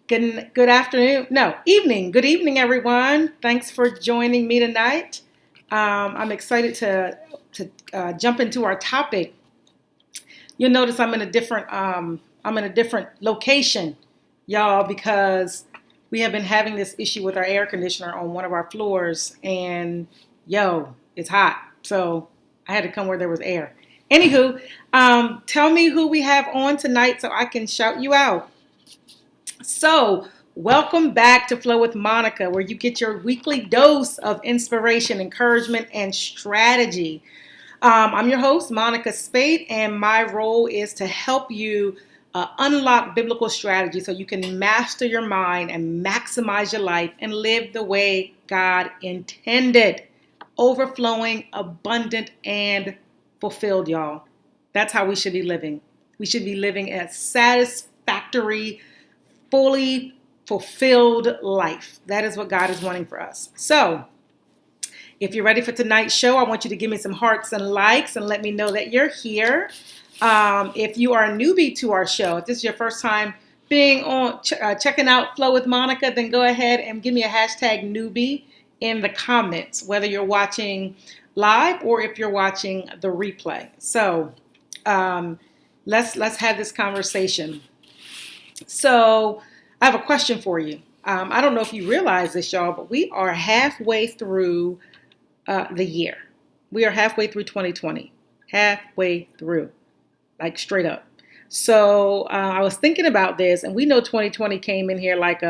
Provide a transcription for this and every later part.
Good afternoon. No, evening. Good evening, everyone. Thanks for joining me tonight. I'm excited to jump into our topic. You'll notice I'm in a different location, y'all, because we have been having this issue with our air conditioner on one of our floors, and it's hot. So I had to come where there was air. Anywho, tell me who we have on tonight so I can shout you out. So, welcome back to Flow with Monica, where you get your weekly dose of inspiration, encouragement, and strategy. I'm your host, Monica Spate, and my role is to help you unlock biblical strategy so you can master your mind and maximize your life and live the way God intended. Overflowing, abundant, and fulfilled, y'all. That's how we should be living. We should be living a satisfactory, fully fulfilled life. That is what God is wanting for us. So, if you're ready for tonight's show, I want you to give me some hearts and likes and let me know that you're here. If you are a newbie to our show, if this is your first time being on checking out Flow with Monica, then go ahead and give me a hashtag newbie in the comments, whether you're watching live or if you're watching the replay. So let's have this conversation. So I have a question for you. I don't know if you realize this, y'all, but we are halfway through the year. We are halfway through 2020. Halfway through, like straight up. So I was thinking about this, and we know 2020 came in here like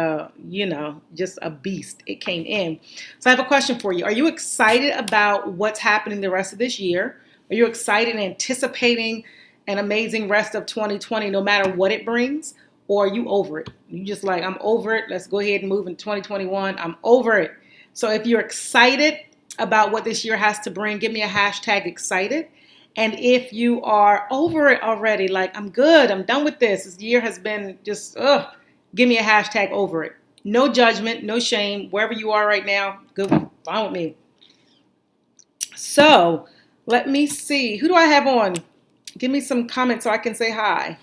just a beast. It came in. So I have a question for you. Are you excited about what's happening the rest of this year? Are you excited and anticipating an amazing rest of 2020, no matter what it brings? Or are you over it? You just like, I'm over it. Let's go ahead and move in 2021. I'm over it. So if you're excited about what this year has to bring, give me a hashtag excited. And if you are over it already, like I'm good, I'm done with this. This year has been just, give me a hashtag over it. No judgment, no shame. Wherever you are right now, good, fine with me. So let me see. Who do I have on? Give me some comments so I can say hi.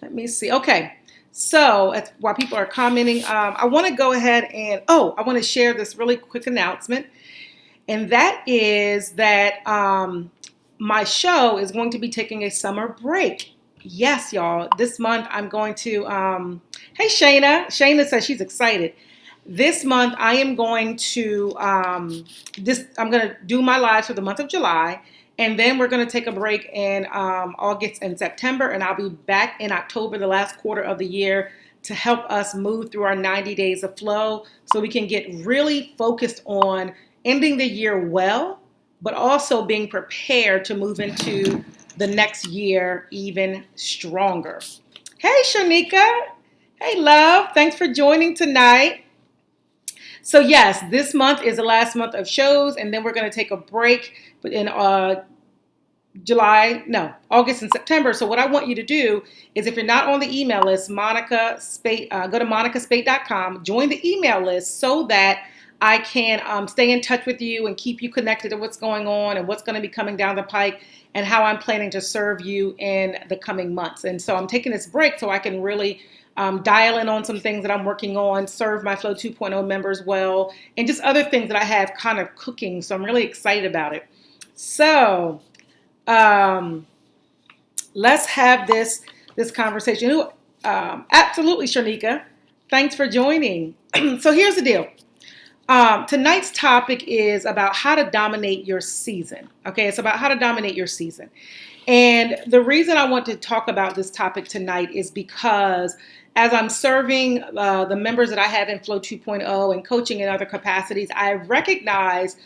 Let me see. Okay. So while people are commenting, I want to go ahead and, I want to share this really quick announcement. And that is that my show is going to be taking a summer break. Yes, y'all. This month I'm going to, hey, Shayna. Shayna says she's excited. This month I am going to, I'm going to do my lives for the month of July. And then we're going to take a break in August and September, and I'll be back in October, the last quarter of the year, to help us move through our 90 days of flow so we can get really focused on ending the year well, but also being prepared to move into the next year even stronger. Hey, Shanika. Hey, love. Thanks for joining tonight. So yes, this month is the last month of shows, and then we're going to take a break in August and September. So what I want you to do is, if you're not on the email list, Monica Spate, go to monicaspate.com, join the email list so that I can stay in touch with you and keep you connected to what's going on and what's going to be coming down the pike and how I'm planning to serve you in the coming months. And so I'm taking this break so I can really dial in on some things that I'm working on, serve my Flow 2.0 members well, and just other things that I have kind of cooking. So I'm really excited about it. So let's have this conversation. Absolutely, Shanika. Thanks for joining. So here's the deal. Tonight's topic is about how to dominate your season. Okay, it's about how to dominate your season. And the reason I want to talk about this topic tonight is because as I'm serving the members that I have in Flow 2.0 and coaching in other capacities, I recognize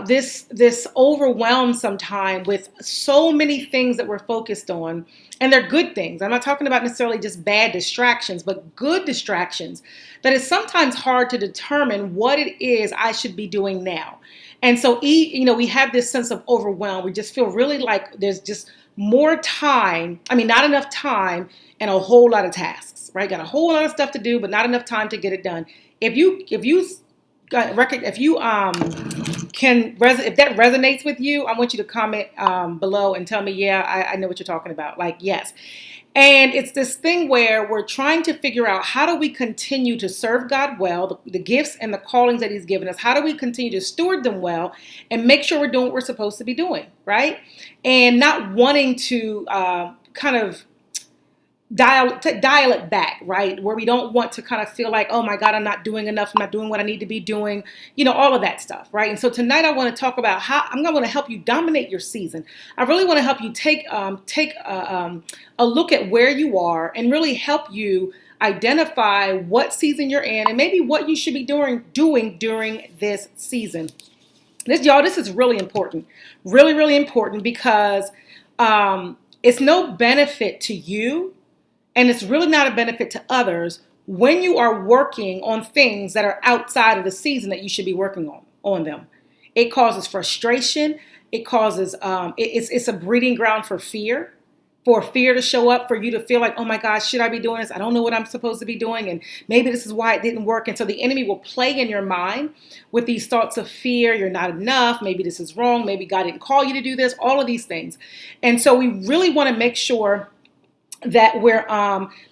this overwhelmed sometimes with so many things that we're focused on, and they're good things. I'm not talking about necessarily just bad distractions, but good distractions, that it's sometimes hard to determine what it is I should be doing now. And so, we have this sense of overwhelm. We just feel really like there's just more time. Not enough time and a whole lot of tasks, right? Got a whole lot of stuff to do, but not enough time to get it done. If you if that resonates with you, I want you to comment below and tell me, yeah, I know what you're talking about. Like, yes. And it's this thing where we're trying to figure out, how do we continue to serve God well, the gifts and the callings that he's given us? How do we continue to steward them well and make sure we're doing what we're supposed to be doing, right? And not wanting to kind of dial it back, right? Where we don't want to kind of feel like, oh my God, I'm not doing enough. I'm not doing what I need to be doing, all of that stuff, right? And so tonight I want to talk about how I'm going to help you dominate your season. I really want to help you take a look at where you are and really help you identify what season you're in and maybe what you should be doing during this season. This is really important, really, really important, because it's no benefit to you. And it's really not a benefit to others when you are working on things that are outside of the season that you should be working on them. It causes frustration. It causes, it's a breeding ground for fear to show up, for you to feel like, oh my gosh, should I be doing this? I don't know what I'm supposed to be doing. And maybe this is why it didn't work. And so the enemy will play in your mind with these thoughts of fear. You're not enough. Maybe this is wrong. Maybe God didn't call you to do this, all of these things. And so we really want to make sure that we're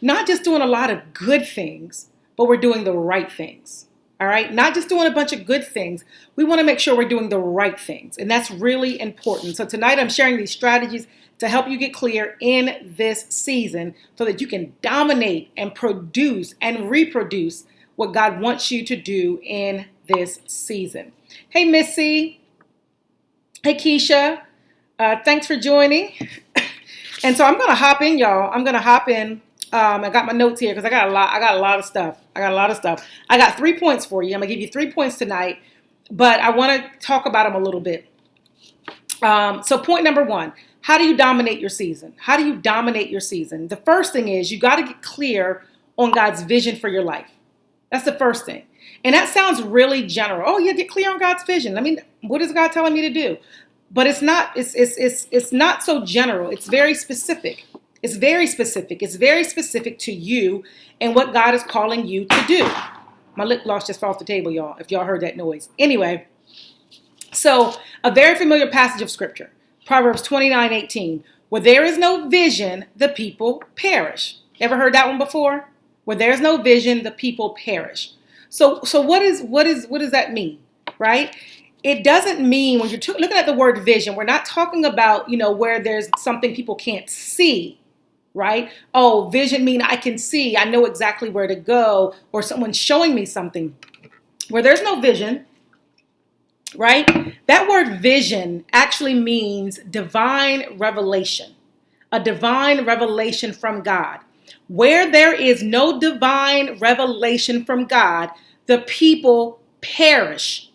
not just doing a lot of good things, but we're doing the right things. All right. Not just doing a bunch of good things. We want to make sure we're doing the right things. And that's really important. So tonight I'm sharing these strategies to help you get clear in this season so that you can dominate and produce and reproduce what God wants you to do in this season. Hey, Missy. Hey, Keisha. Thanks for joining. And so I'm going to hop in, y'all. I'm going to hop in. I got my notes here because I got a lot of stuff. I got 3 points for you. I'm going to give you 3 points tonight, but I want to talk about them a little bit. So point number 1, how do you dominate your season? How do you dominate your season? The first thing is you got to get clear on God's vision for your life. That's the first thing. And that sounds really general. Oh, yeah, get clear on God's vision. I mean, what is God telling me to do? But it's not so general. It's very specific. It's very specific to you and what God is calling you to do. My lip gloss just fell off the table, y'all, if y'all heard that noise. Anyway, so a very familiar passage of scripture, Proverbs 29:18, where there is no vision, the people perish. Ever heard that one before? Where there's no vision, the people perish. So what does that mean, right? It doesn't mean, when you're looking at the word vision, we're not talking about, where there's something people can't see, right? Oh, vision mean I can see, I know exactly where to go, or someone's showing me something. Where there's no vision, right? That word vision actually means divine revelation, a divine revelation from God. Where there is no divine revelation from God, the people perish.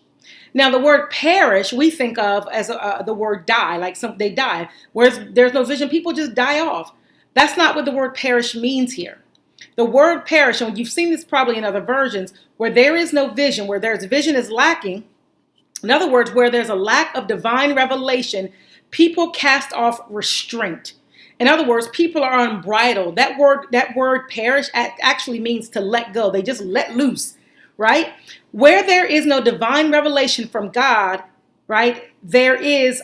Now, the word perish, we think of as the word die, like they die. Whereas there's no vision, people just die off. That's not what the word perish means here. The word perish, and you've seen this probably in other versions, where there is no vision, where there's vision is lacking. In other words, where there's a lack of divine revelation, people cast off restraint. In other words, people are unbridled. That word perish actually means to let go. They just let loose. Right? Where there is no divine revelation from God, right, there is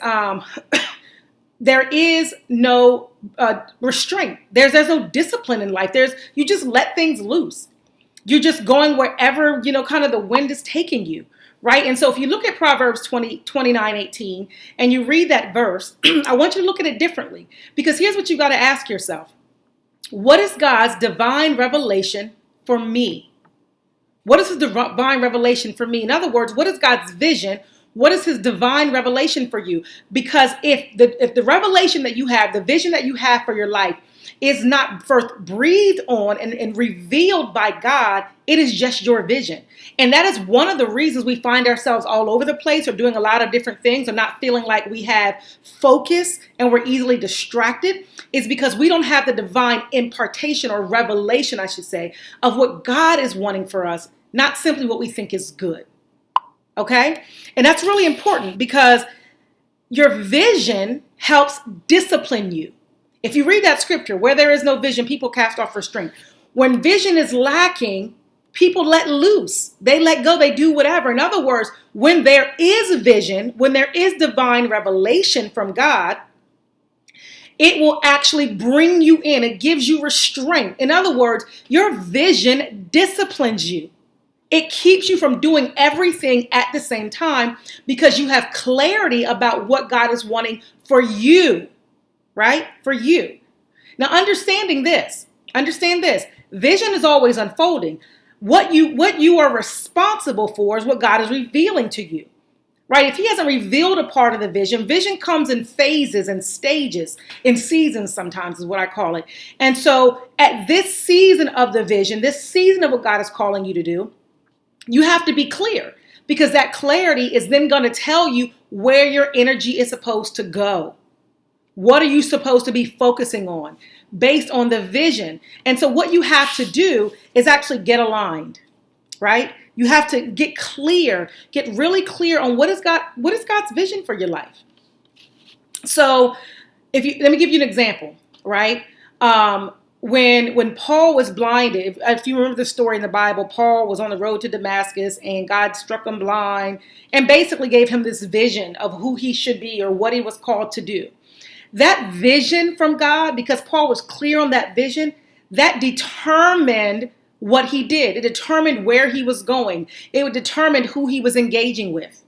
no restraint. There's no discipline in life. You just let things loose. You're just going wherever, kind of the wind is taking you, right? And so if you look at Proverbs 29:18 and you read that verse, I want you to look at it differently, because here's what you got to ask yourself. What is God's divine revelation for me? What is his divine revelation for me? In other words, what is God's vision? What is his divine revelation for you? Because if the revelation that you have, the vision that you have for your life is not first breathed on and revealed by God, it is just your vision. And that is one of the reasons we find ourselves all over the place, or doing a lot of different things, or not feeling like we have focus and we're easily distracted, is because we don't have the divine impartation, or revelation, I should say, of what God is wanting for us, not simply what we think is good. Okay? And that's really important, because your vision helps discipline you. If you read that scripture, where there is no vision, people cast off restraint. When vision is lacking, people let loose. They let go. They do whatever. In other words, when there is vision, when there is divine revelation from God, it will actually bring you in. It gives you restraint. In other words, your vision disciplines you. It keeps you from doing everything at the same time because you have clarity about what God is wanting for you, right? For you. Now, understand this. Vision is always unfolding. What you are responsible for is what God is revealing to you, right? If he hasn't revealed a part of the vision comes in phases and stages, in seasons sometimes is what I call it. And so at this season of the vision, this season of what God is calling you to do, you have to be clear because that clarity is then going to tell you where your energy is supposed to go. What are you supposed to be focusing on based on the vision? And so what you have to do is actually get aligned, right? You have to get clear, get really clear on what is God's vision for your life. So let me give you an example, right? When Paul was blinded, if you remember the story in the Bible, Paul was on the road to Damascus and God struck him blind and basically gave him this vision of who he should be or what he was called to do. That vision from God, because Paul was clear on that vision, that determined what he did. It determined where he was going. It would determine who he was engaging with,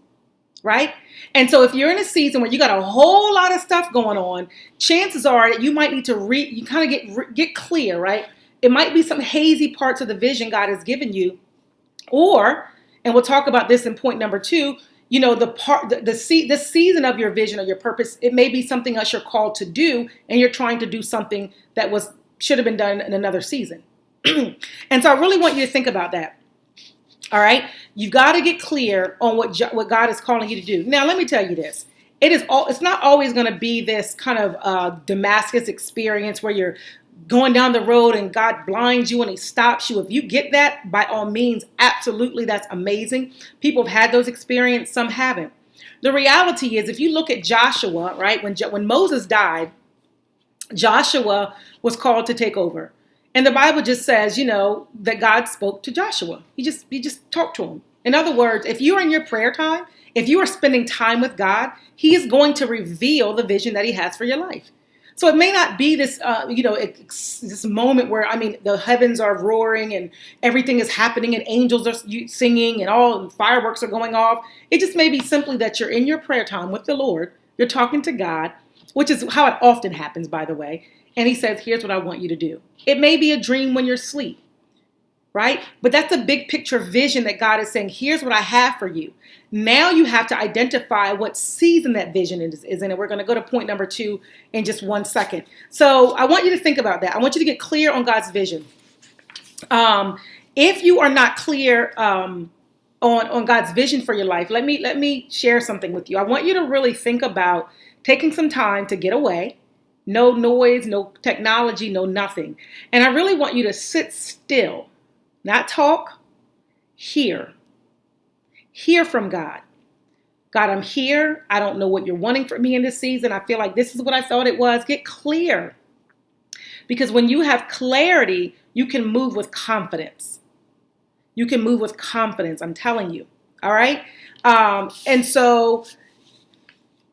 right? And so if you're in a season where you got a whole lot of stuff going on, chances are that you might need to you kind of get clear, right? It might be some hazy parts of the vision God has given you, and we'll talk about this in point number 2, the season of your vision or your purpose, it may be something else you're called to do, and you're trying to do something that should have been done in another season. And so I really want you to think about that. All right. You've got to get clear on what God is calling you to do. Now, let me tell you this. It's not always going to be this kind of Damascus experience where you're going down the road and God blinds you and he stops you. If you get that, by all means, absolutely, that's amazing. People have had those experiences. Some haven't. The reality is, if you look at Joshua, right, when Moses died, Joshua was called to take over. And the Bible just says, that God spoke to Joshua. He just talked to him. In other words, if you're in your prayer time, if you are spending time with God, he is going to reveal the vision that he has for your life. So it may not be this, this moment where, the heavens are roaring and everything is happening and angels are singing and fireworks are going off. It just may be simply that you're in your prayer time with the Lord. You're talking to God, which is how it often happens, by the way. And he says, here's what I want you to do. It may be a dream when you're asleep, right? But that's a big picture vision that God is saying, here's what I have for you. Now you have to identify what season that vision is in. And we're going to go to point number 2 in just 1 second. So I want you to think about that. I want you to get clear on God's vision. If you are not clear on God's vision for your life, let me share something with you. I want you to really think about taking some time to get away. No noise, no technology, no nothing. And I really want you to sit still, not talk, hear from God. God, I'm here. I don't know what you're wanting from me in this season. I feel like this is what I thought it was. Get clear. Because when you have clarity, you can move with confidence. You can move with confidence, I'm telling you. All right? And so,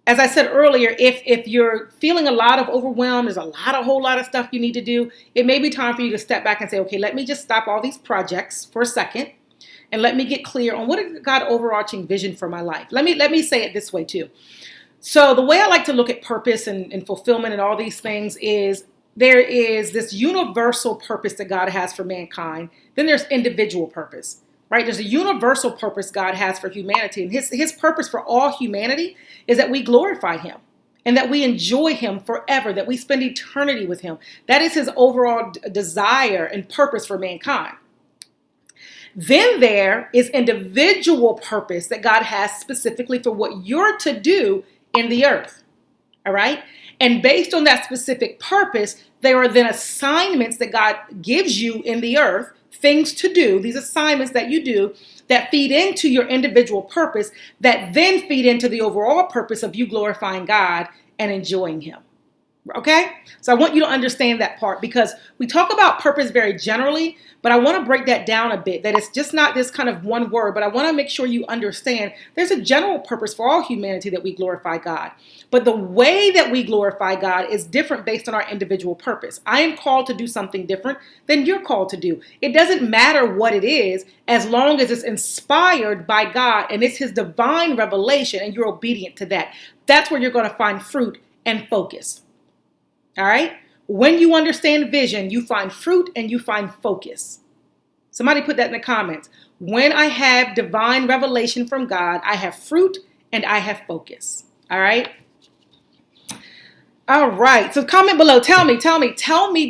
as I said earlier, if you're feeling a lot of overwhelm, there's a whole lot of stuff you need to do, it may be time for you to step back and say, okay, let me just stop all these projects for a second and let me get clear on what is God's overarching vision for my life. Let me say it this way too. So the way I like to look at purpose and fulfillment and all these things is there is this universal purpose that God has for mankind. Then there's individual purpose. Right? There's a universal purpose God has for humanity. And his purpose for all humanity is that we glorify him and that we enjoy him forever, that we spend eternity with him. That is his overall desire and purpose for mankind. Then there is individual purpose that God has specifically for what you're to do in the earth. All right? And based on that specific purpose, there are then assignments that God gives you in the earth, things to do, these assignments that you do that feed into your individual purpose, that then feed into the overall purpose of you glorifying God and enjoying him. Okay? So I want you to understand that part, because we talk about purpose very generally, but I want to break that down a bit, that it's just not this kind of one word, but I want to make sure you understand there's a general purpose for all humanity, that we glorify God. But the way that we glorify God is different based on our individual purpose. I am called to do something different than you're called to do. It doesn't matter what it is, as long as it's inspired by God and it's his divine revelation and you're obedient to that. That's where you're going to find fruit and focus. All right? When you understand vision, you find fruit and you find focus. Somebody put that in the comments. When I have divine revelation from God, I have fruit and I have focus. All right? All right. So comment below. Tell me,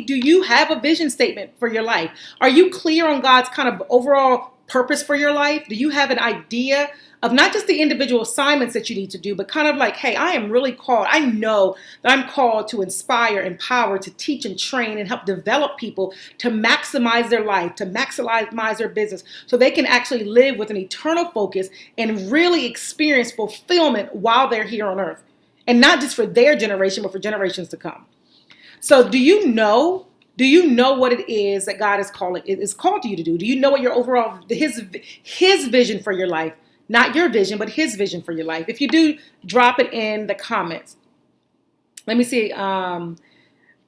do you have a vision statement for your life? Are you clear on God's kind of overall purpose for your life? Do you have an idea of not just the individual assignments that you need to do, but kind of like, hey, I am really called. I know that I'm called to inspire, empower, to teach and train and help develop people to maximize their life, to maximize their business, so they can actually live with an eternal focus and really experience fulfillment while they're here on earth. And not just for their generation, but for generations to come. So do you know what it is that God is called to you to do? Do you know what your overall, his vision for your life? Not your vision, but his vision for your life. If you do, drop it in the comments. Let me see. All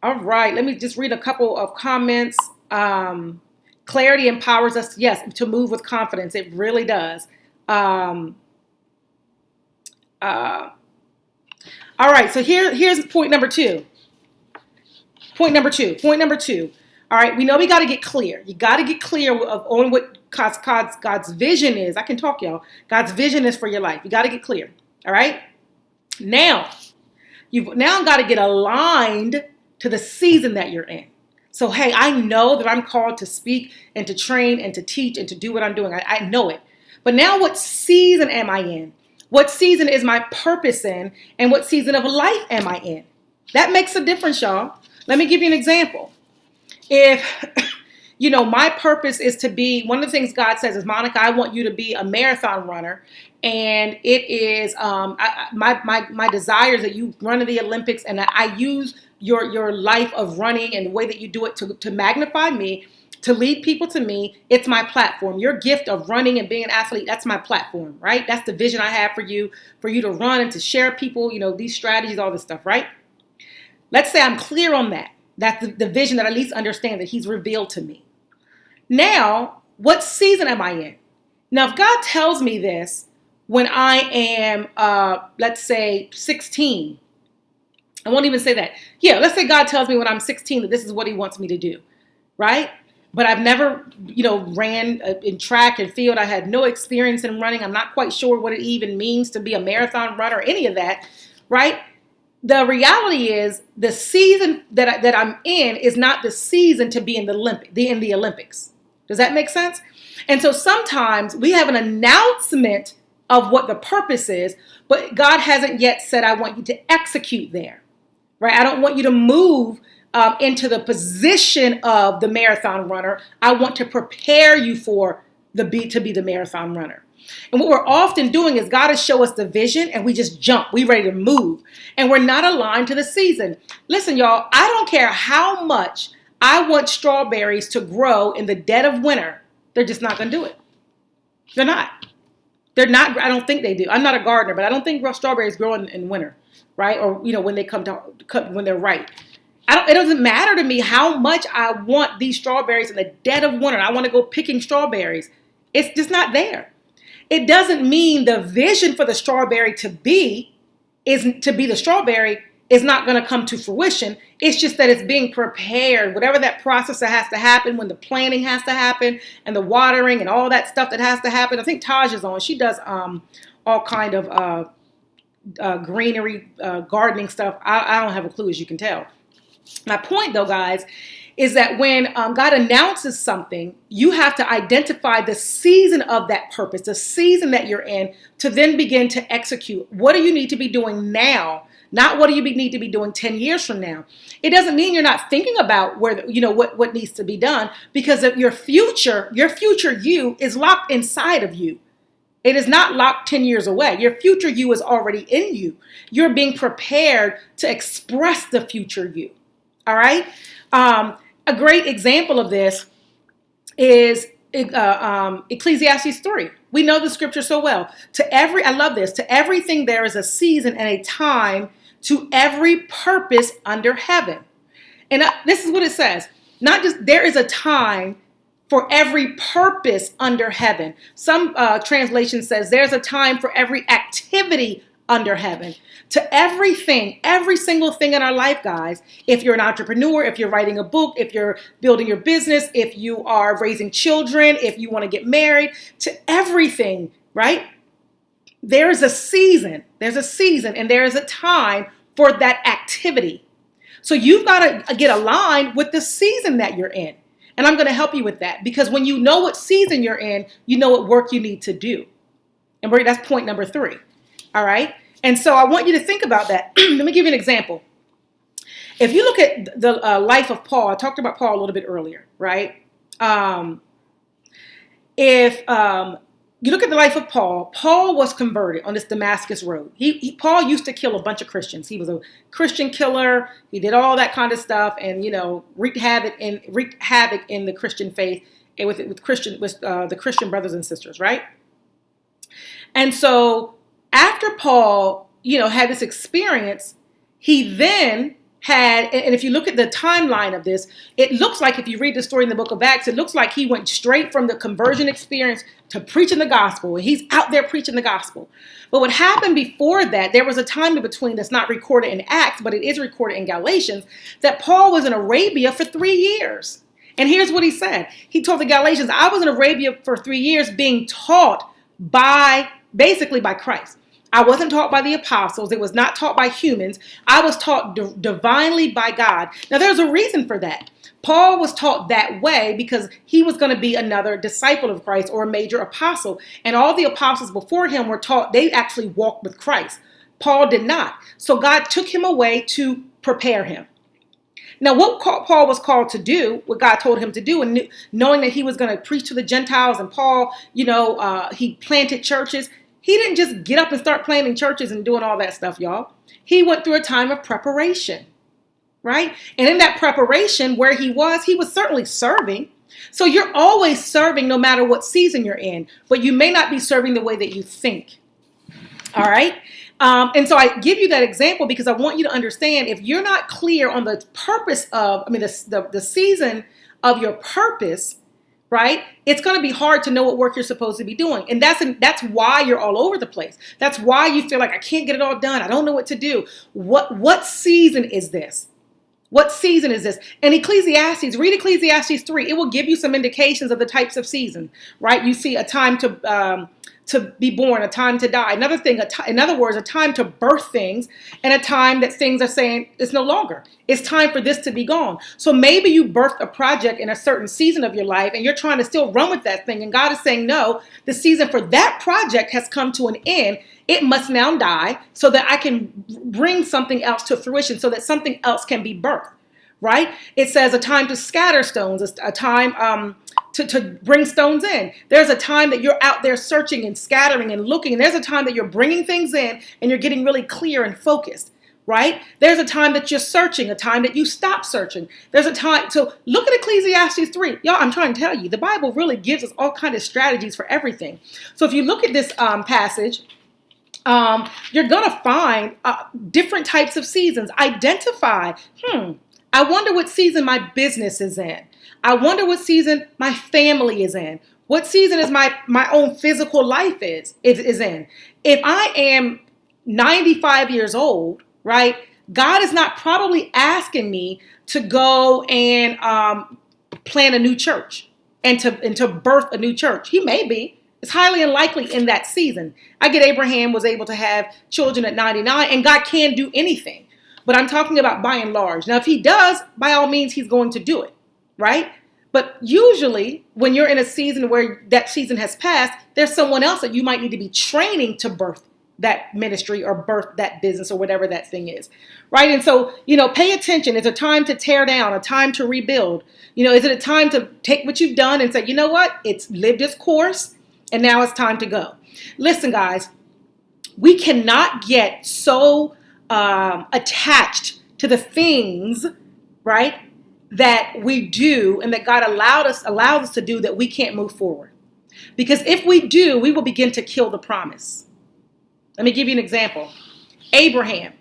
right. Let me just read a couple of comments. Clarity empowers us, yes, to move with confidence. It really does. All right. So here's point number two. Point number two. All right. We know we got to get clear. You got to get clear on what God's vision is. I can talk, y'all. God's vision is for your life. You got to get clear. All right. Now, you've now got to get aligned to the season that you're in. So, hey, I know that I'm called to speak and to train and to teach and to do what I'm doing. I know it. But now what season am I in? What season is my purpose in? And what season of life am I in? That makes a difference, y'all. Let me give you an example. If, my purpose is to be, one of the things God says is, Monica, I want you to be a marathon runner. And it is my desire is that you run to the Olympics, and I use your life of running and the way that you do it to magnify me, to lead people to me. It's my platform. Your gift of running and being an athlete, that's my platform, right? That's the vision I have for you to run and to share people, these strategies, all this stuff, right? Let's say I'm clear on that. That's the vision that I at least understand that he's revealed to me. Now, what season am I in? Now, if God tells me this when I am, let's say 16, I won't even say that. Yeah, let's say God tells me when I'm 16 that this is what he wants me to do, right? But I've never, ran in track and field. I had no experience in running. I'm not quite sure what it even means to be a marathon runner or any of that, right? The reality is the season that I'm in is not the season to be in the Olympics. Does that make sense? And so sometimes we have an announcement of what the purpose is, but God hasn't yet said, I want you to execute there, right? I don't want you to move into the position of the marathon runner. I want to prepare you to be the marathon runner. And what we're often doing is God has shown us the vision and we just jump. We ready to move. And we're not aligned to the season. Listen, y'all, I don't care how much I want strawberries to grow in the dead of winter. They're just not going to do it. They're not. I don't think they do. I'm not a gardener, but I don't think strawberries grow in winter, right? Or, when they when they're ripe. It doesn't matter to me how much I want these strawberries in the dead of winter. I want to go picking strawberries. It's just not there. It doesn't mean the vision for the strawberry to be the strawberry is not going to come to fruition. It's just that it's being prepared. Whatever that process that has to happen, when the planting has to happen and the watering and all that stuff that has to happen. I think Taj is on. She does all kind of greenery, gardening stuff. I don't have a clue, as you can tell. My point, though, guys, is that when God announces something, you have to identify the season of that purpose, the season that you're in, to then begin to execute. What do you need to be doing now? Not what do you need to be doing 10 years from now. It doesn't mean you're not thinking about what needs to be done, because of your future you is locked inside of you. It is not locked 10 years away. Your future you is already in you. You're being prepared to express the future you. All right. A great example of this is Ecclesiastes 3. We know the scripture so well. I love this. To everything there is a season and a time, to every purpose under heaven. And this is what it says. Not just there is a time for every purpose under heaven. Some translation says there's a time for every activity under heaven. To everything, every single thing in our life, guys. If you're an entrepreneur, if you're writing a book, if you're building your business, if you are raising children, if you want to get married, to everything, right? There is a season. There's a season and there is a time for that activity. So you've got to get aligned with the season that you're in. And I'm going to help you with that, because when you know what season you're in, you know what work you need to do. And that's point number 3. All right. And so I want you to think about that. Let me give you an example. If you look at the life of Paul, I talked about Paul a little bit earlier, right? If you look at the life of Paul, Paul was converted on this Damascus road. Paul used to kill a bunch of Christians. He was a Christian killer. He did all that kind of stuff, and wreaked havoc in the Christian faith and with the Christian brothers and sisters, right? And so after Paul, had this experience, he then had, and if you look at the timeline of this, it looks like, if you read the story in the book of Acts, it looks like he went straight from the conversion experience to preaching the gospel. And he's out there preaching the gospel. But what happened before that, there was a time in between that's not recorded in Acts, but it is recorded in Galatians, that Paul was in Arabia for 3 years. And here's what he said. He told the Galatians, I was in Arabia for 3 years being taught basically by Christ. I wasn't taught by the apostles. It was not taught by humans. I was taught divinely by God. Now, there's a reason for that. Paul was taught that way because he was going to be another disciple of Christ or a major apostle. And all the apostles before him were taught, they actually walked with Christ. Paul did not. So God took him away to prepare him. Now, what Paul was called to do, what God told him to do, and knowing that he was going to preach to the Gentiles, and Paul, he planted churches. He didn't just get up and start planting churches and doing all that stuff, y'all. He went through a time of preparation, right? And in that preparation, where he was certainly serving. So you're always serving no matter what season you're in, but you may not be serving the way that you think. All right? And so I give you that example because I want you to understand, if you're not clear on the purpose of, the season of your purpose, right? It's going to be hard to know what work you're supposed to be doing. And that's why you're all over the place. That's why you feel like, I can't get it all done. I don't know what to do. What season is this? What season is this? And Ecclesiastes, read Ecclesiastes 3. It will give you some indications of the types of season, right? You see a time to be born, a time to die. Another thing, in other words, a time to birth things, and a time that things are saying it's no longer. It's time for this to be gone. So maybe you birthed a project in a certain season of your life and you're trying to still run with that thing. And God is saying, no, the season for that project has come to an end. It must now die so that I can bring something else to fruition, so that something else can be birthed, right? It says a time to scatter stones, a time to bring stones in. There's a time that you're out there searching and scattering and looking. And there's a time that you're bringing things in and you're getting really clear and focused, right? There's a time that you're searching, a time that you stop searching. There's a time. So look at Ecclesiastes 3. Y'all, I'm trying to tell you, the Bible really gives us all kinds of strategies for everything. So if you look at this passage, you're going to find different types of seasons. Identify, I wonder what season my business is in. I wonder what season my family is in. What season is my own physical life is in. If I am 95 years old, right, God is not probably asking me to go and plant a new church and to birth a new church. He may be. It's highly unlikely in that season. I get Abraham was able to have children at 99, and God can do anything. But I'm talking about by and large. Now, if he does, by all means, he's going to do it, right? But usually when you're in a season where that season has passed, there's someone else that you might need to be training to birth that ministry or birth that business or whatever that thing is, right? And so, pay attention. It's a time to tear down, a time to rebuild. Is it a time to take what you've done and say, you know what? It's lived its course and now it's time to go. Listen, guys, we cannot get so attached to the things, right, that we do and that God allows us to do that we can't move forward. Because if we do, we will begin to kill the promise. Let me give you an example. Abraham.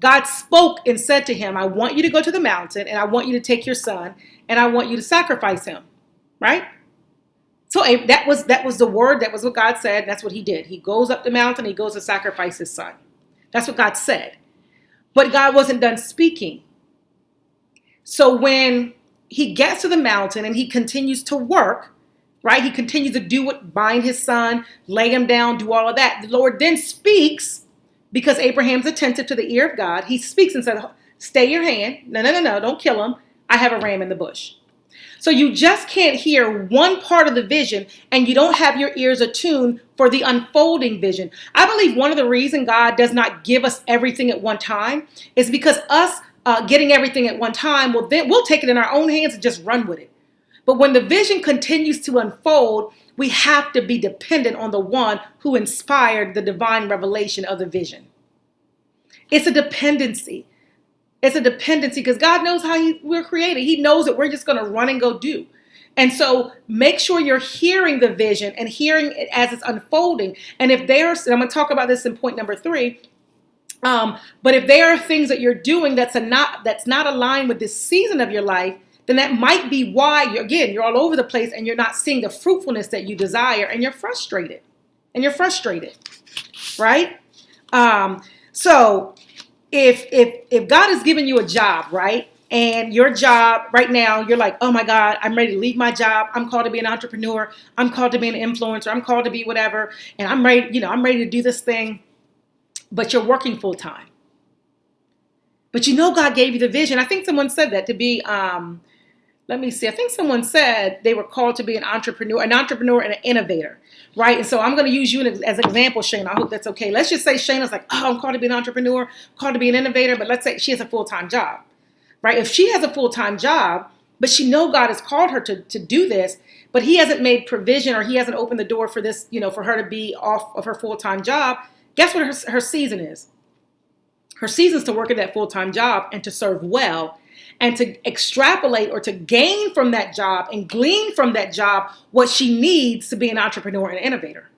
God spoke and said to him, I want you to go to the mountain and I want you to take your son and I want you to sacrifice him, right? So that was the word. That was what God said. That's what he did. He goes up the mountain. He goes to sacrifice his son. That's what God said. But God wasn't done speaking. So when he gets to the mountain and he continues to work, right? He continues to do what, bind his son, lay him down, do all of that. The Lord then speaks. Because Abraham's attentive to the ear of God, he speaks and says, stay your hand. No, don't kill him. I have a ram in the bush. So you just can't hear one part of the vision and you don't have your ears attuned for the unfolding vision. I believe one of the reasons God does not give us everything at one time is because us getting everything at one time, well, then we'll take it in our own hands and just run with it. But when the vision continues to unfold, we have to be dependent on the one who inspired the divine revelation of the vision. It's a dependency. It's a dependency because God knows how we're created. He knows that we're just going to run and go do. And so make sure you're hearing the vision and hearing it as it's unfolding. And if there's, and I'm going to talk about this in point number 3, but if there are things that you're doing that's not aligned with this season of your life, then that might be why, you're all over the place and you're not seeing the fruitfulness that you desire and you're frustrated. Right? So if God has given you a job, right? And your job right now, you're like, oh my God, I'm ready to leave my job. I'm called to be an entrepreneur. I'm called to be an influencer. I'm called to be whatever. And I'm ready to do this thing. But you're working full time. But God gave you the vision. I think someone said that to be, let me see. I think someone said they were called to be an entrepreneur and an innovator, right? And so I'm going to use you as an example, Shayna. I hope that's okay. Let's just say Shayna's like, oh, I'm called to be an entrepreneur, called to be an innovator, but let's say she has a full-time job, right? If she has a full-time job, but she knows God has called her to do this, but he hasn't made provision or he hasn't opened the door for this, for her to be off of her full-time job, guess what her season is? Her season is to work at that full-time job and to serve well and to extrapolate or to gain from that job and glean from that job what she needs to be an entrepreneur and an innovator.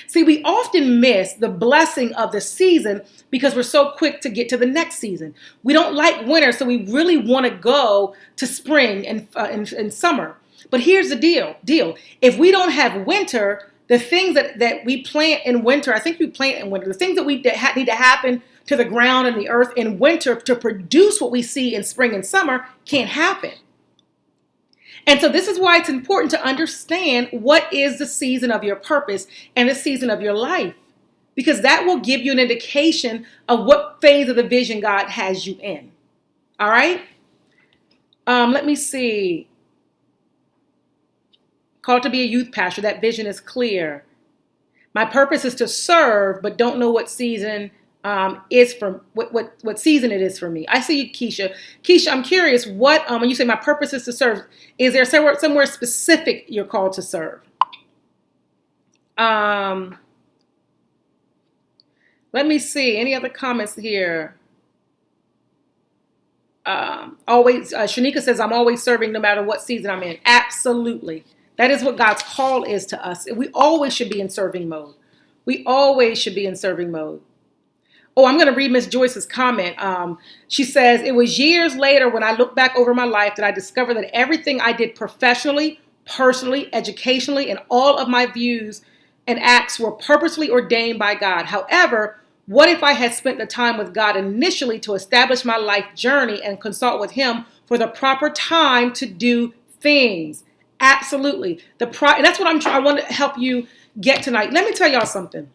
See, we often miss the blessing of the season because we're so quick to get to the next season. We don't like winter, so we really want to go to spring and summer. But here's the deal. If we don't have winter, the things that we plant in winter, I think we plant in winter, the things that need to happen to the ground and the earth in winter to produce what we see in spring and summer can't happen. And so this is why it's important to understand what is the season of your purpose and the season of your life, because that will give you an indication of what phase of the vision God has you in. All right? Let me see. Called to be a youth pastor. That vision is clear. My purpose is to serve, but don't know what season is for what season it is for me. I see you, Keisha. Keisha, I'm curious. What when you say my purpose is to serve, is there somewhere specific you're called to serve? Let me see. Any other comments here? Shanika says, I'm always serving no matter what season I'm in. Absolutely. That is what God's call is to us. We always should be in serving mode. Oh, I'm going to read Miss Joyce's comment. She says, it was years later when I look back over my life that I discovered that everything I did professionally, personally, educationally, and all of my views and acts were purposely ordained by God. However, what if I had spent the time with God initially to establish my life journey and consult with him for the proper time to do things? Absolutely. And that's what I want to help you get tonight. Let me tell y'all something.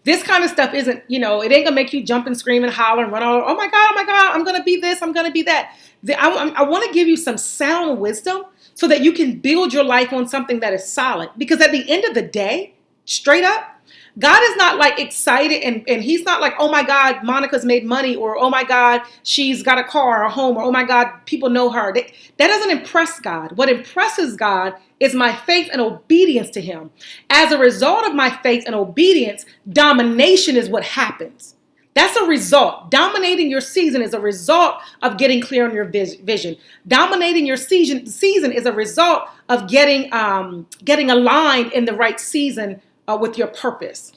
This kind of stuff isn't, it ain't going to make you jump and scream and holler and run all over. Oh my God, I'm going to be this, I'm going to be that. I want to give you some sound wisdom so that you can build your life on something that is solid. Because at the end of the day, straight up, God is not like excited and he's not like, oh my God, Monica's made money, or oh my God, she's got a car or a home, or oh my God, people know her. That doesn't impress God. What impresses God is my faith and obedience to him. As a result of my faith and obedience, domination is what happens. That's a result. Dominating your season is a result of getting clear on your vision. Dominating your season is a result of getting aligned in the right season with your purpose.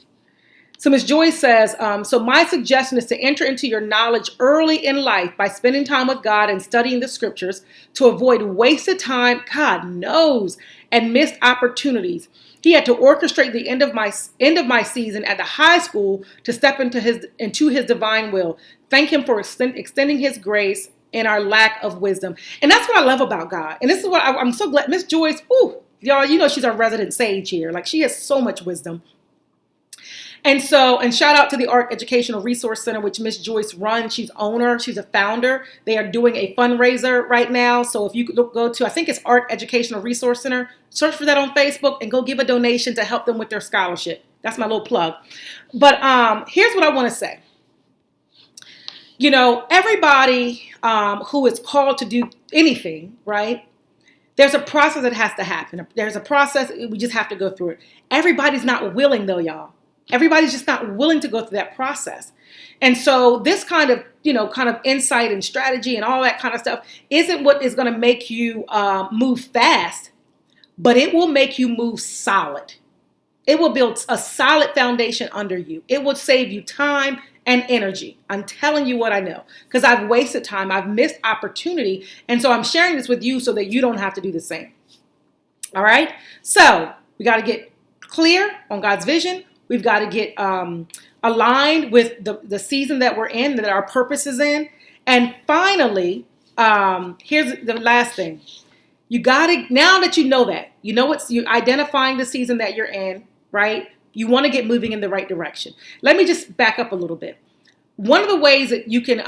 So Ms. Joy says, so my suggestion is to enter into your knowledge early in life by spending time with God and studying the scriptures to avoid wasted time, God knows, and missed opportunities. He had to orchestrate the end of my season at the high school to step into his divine will. Thank him for extending his grace in our lack of wisdom. And that's what I love about God. And this is what I'm so glad. Miss Joyce, y'all, you know she's our resident sage here. Like, she has so much wisdom. And shout out to the ARC Educational Resource Center, which Miss Joyce runs. She's owner. She's a founder. They are doing a fundraiser right now. So if you go to, I think it's ARC Educational Resource Center, search for that on Facebook and go give a donation to help them with their scholarship. That's my little plug. But here's what I want to say. You know, everybody who is called to do anything, right? There's a process that has to happen. There's a process. We just have to go through it. Everybody's not willing, though, y'all. Everybody's just not willing to go through that process. And so this kind of insight and strategy and all that kind of stuff isn't what is going to make you move fast, but it will make you move solid. It will build a solid foundation under you. It will save you time and energy. I'm telling you what I know, because I've wasted time. I've missed opportunity. And so I'm sharing this with you so that you don't have to do the same. All right. So we got to get clear on God's vision. We've got to get aligned with the season that we're in, that our purpose is in. And finally, here's the last thing. You got to, now that you know that, you're identifying the season that you're in, right? You want to get moving in the right direction. Let me just back up a little bit. One of the ways that you can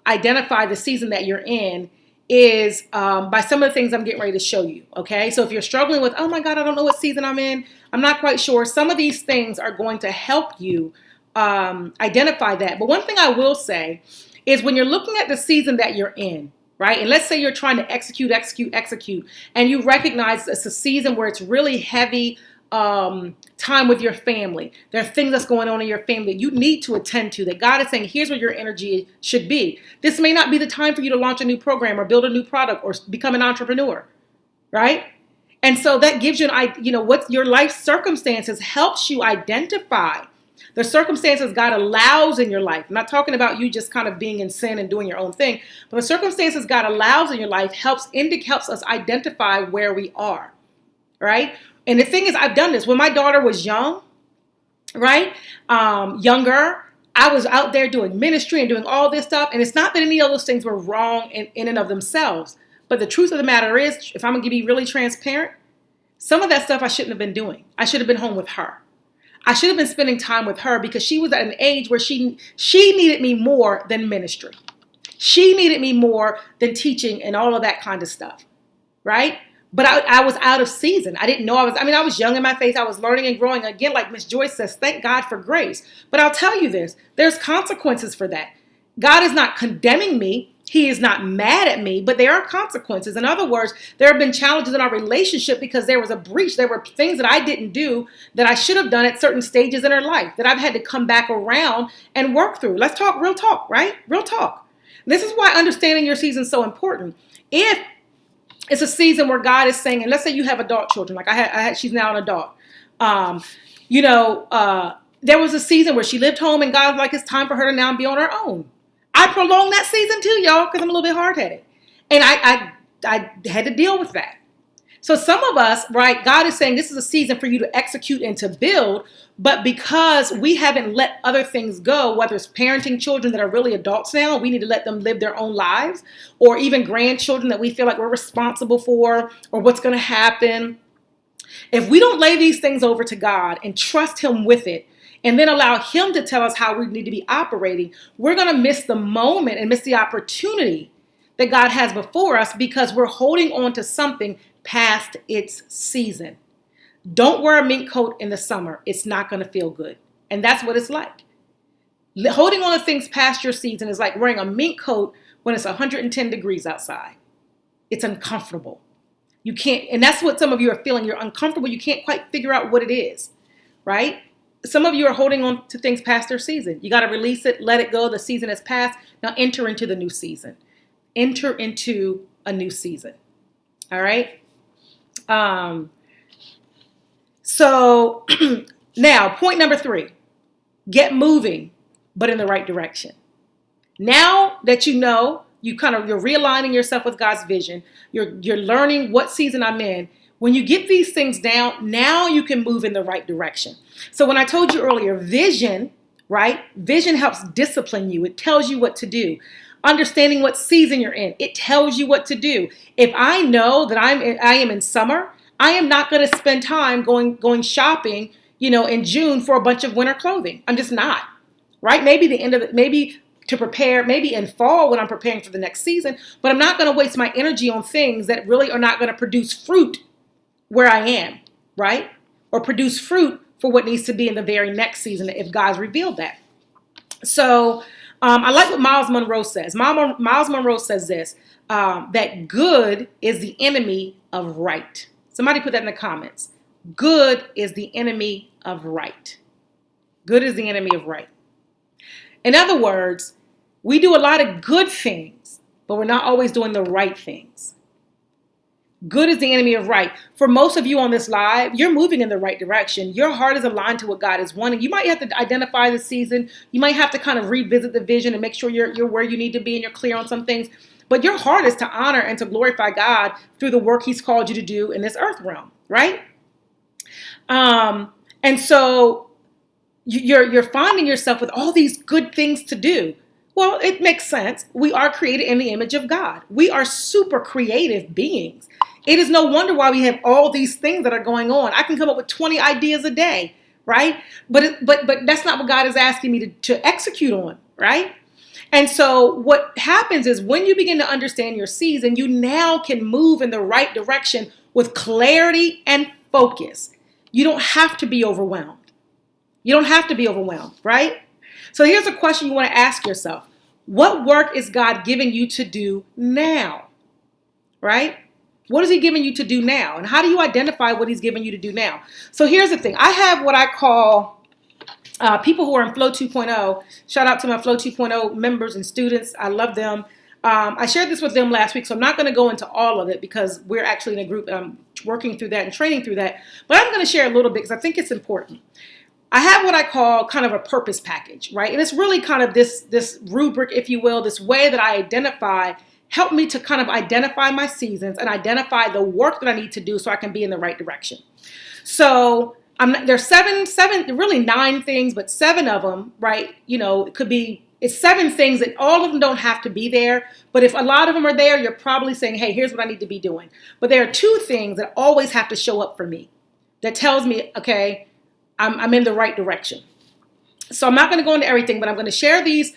identify the season that you're in is by some of the things I'm getting ready to show you, okay? So if you're struggling with, oh my God, I don't know what season I'm in, I'm not quite sure, some of these things are going to help you identify that. But one thing I will say is when you're looking at the season that you're in, right? And let's say you're trying to execute, and you recognize it's a season where it's really heavy time with your family. There are things that's going on in your family that you need to attend to, that God is saying, here's where your energy should be. This may not be the time for you to launch a new program or build a new product or become an entrepreneur, right? And so that gives you what your life circumstances helps you identify the circumstances God allows in your life. I'm not talking about you just kind of being in sin and doing your own thing, but the circumstances God allows in your life helps us identify where we are, right? And the thing is, I've done this when my daughter was young, right? Younger, I was out there doing ministry and doing all this stuff. And it's not that any of those things were wrong in and of themselves. But the truth of the matter is, if I'm going to be really transparent, some of that stuff I shouldn't have been doing. I should have been home with her. I should have been spending time with her because she was at an age where she needed me more than ministry. She needed me more than teaching and all of that kind of stuff, right? But I was out of season. I didn't know I was young in my faith. I was learning and growing. Again, like Miss Joyce says, thank God for grace. But I'll tell you this, there's consequences for that. God is not condemning me. He is not mad at me, but there are consequences. In other words, there have been challenges in our relationship because there was a breach. There were things that I didn't do that I should have done at certain stages in her life that I've had to come back around and work through. Let's talk real talk, right? Real talk. This is why understanding your season is so important. If it's a season where God is saying, and let's say you have adult children, like I had she's now an adult. There was a season where she lived home and God was like, it's time for her to now be on her own. I prolonged that season too, y'all, because I'm a little bit hard-headed. And I had to deal with that. So some of us, right, God is saying this is a season for you to execute and to build, but because we haven't let other things go, whether it's parenting children that are really adults now, we need to let them live their own lives, or even grandchildren that we feel like we're responsible for, or what's going to happen. If we don't lay these things over to God and trust Him with it, and then allow Him to tell us how we need to be operating, we're going to miss the moment and miss the opportunity that God has before us because we're holding on to something past its season. Don't wear a mink coat in the summer. It's not going to feel good. And that's what it's like. Holding on to things past your season is like wearing a mink coat when it's 110 degrees outside. It's uncomfortable. You can't, and that's what some of you are feeling. You're uncomfortable. You can't quite figure out what it is, right? Some of you are holding on to things past their season. You got to release it, let it go. The season has passed. Now enter into the new season. Enter into a new season. All right. So now point number 3, get moving, but in the right direction. Now that you know, you're realigning yourself with God's vision. You're learning what season I'm in. When you get these things down, now you can move in the right direction. So when I told you earlier, vision, right? Vision helps discipline you. It tells you what to do. Understanding what season you're in, it tells you what to do. If I know that I am in summer, I am not going to spend time going shopping, in June for a bunch of winter clothing. I'm just not, right? Maybe to prepare, maybe in fall when I'm preparing for the next season, but I'm not going to waste my energy on things that really are not going to produce fruit where I am, right? Or produce fruit for what needs to be in the very next season if God's revealed that. So I like what Miles Monroe says. Miles Monroe says this, that good is the enemy of right. Somebody put that in the comments. Good is the enemy of right. Good is the enemy of right. In other words, we do a lot of good things, but we're not always doing the right things. Good is the enemy of right. For most of you on this live, you're moving in the right direction. Your heart is aligned to what God is wanting. You might have to identify the season. You might have to kind of revisit the vision and make sure you're where you need to be and you're clear on some things. But your heart is to honor and to glorify God through the work he's called you to do in this earth realm, right? And so you're finding yourself with all these good things to do. Well, it makes sense. We are created in the image of God. We are super creative beings. It is no wonder why we have all these things that are going on. I can come up with 20 ideas a day, right? But that's not what God is asking me to execute on, right? And so what happens is when you begin to understand your season, you now can move in the right direction with clarity and focus. You don't have to be overwhelmed. You don't have to be overwhelmed, right? So here's a question you want to ask yourself. What work is God giving you to do now? Right? What is he giving you to do now? And how do you identify what he's giving you to do now? So here's the thing. I have what I call people who are in Flow 2.0. Shout out to my Flow 2.0 members and students. I love them. I shared this with them last week, so I'm not going to go into all of it because we're actually in a group working through that and training through that. But I'm going to share a little bit because I think it's important. I have what I call kind of a purpose package, right? And it's really kind of this rubric, if you will, this way that I identify, help me to kind of identify my seasons and identify the work that I need to do so I can be in the right direction. So there's really 9 things, but 7 of them, right? It's 7 things that all of them don't have to be there. But if a lot of them are there, you're probably saying, hey, here's what I need to be doing. But there are 2 things that always have to show up for me that tells me, okay, I'm in the right direction. So I'm not going to go into everything, but I'm going to share these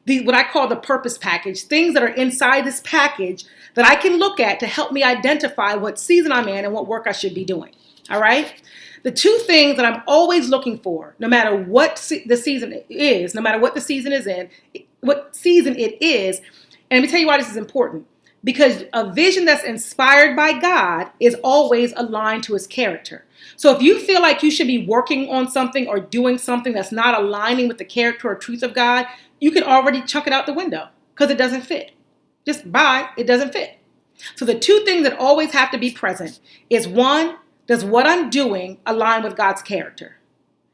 what I call the purpose package, things that are inside this package that I can look at to help me identify what season I'm in and what work I should be doing. All right. The 2 things that I'm always looking for, no matter what the season is, no matter what the season is in, what season it is. And let me tell you why this is important. Because a vision that's inspired by God is always aligned to his character. So if you feel like you should be working on something or doing something that's not aligning with the character or truth of God, you can already chuck it out the window because it doesn't fit. Just bye, it doesn't fit. So the 2 things that always have to be present is 1, does what I'm doing align with God's character?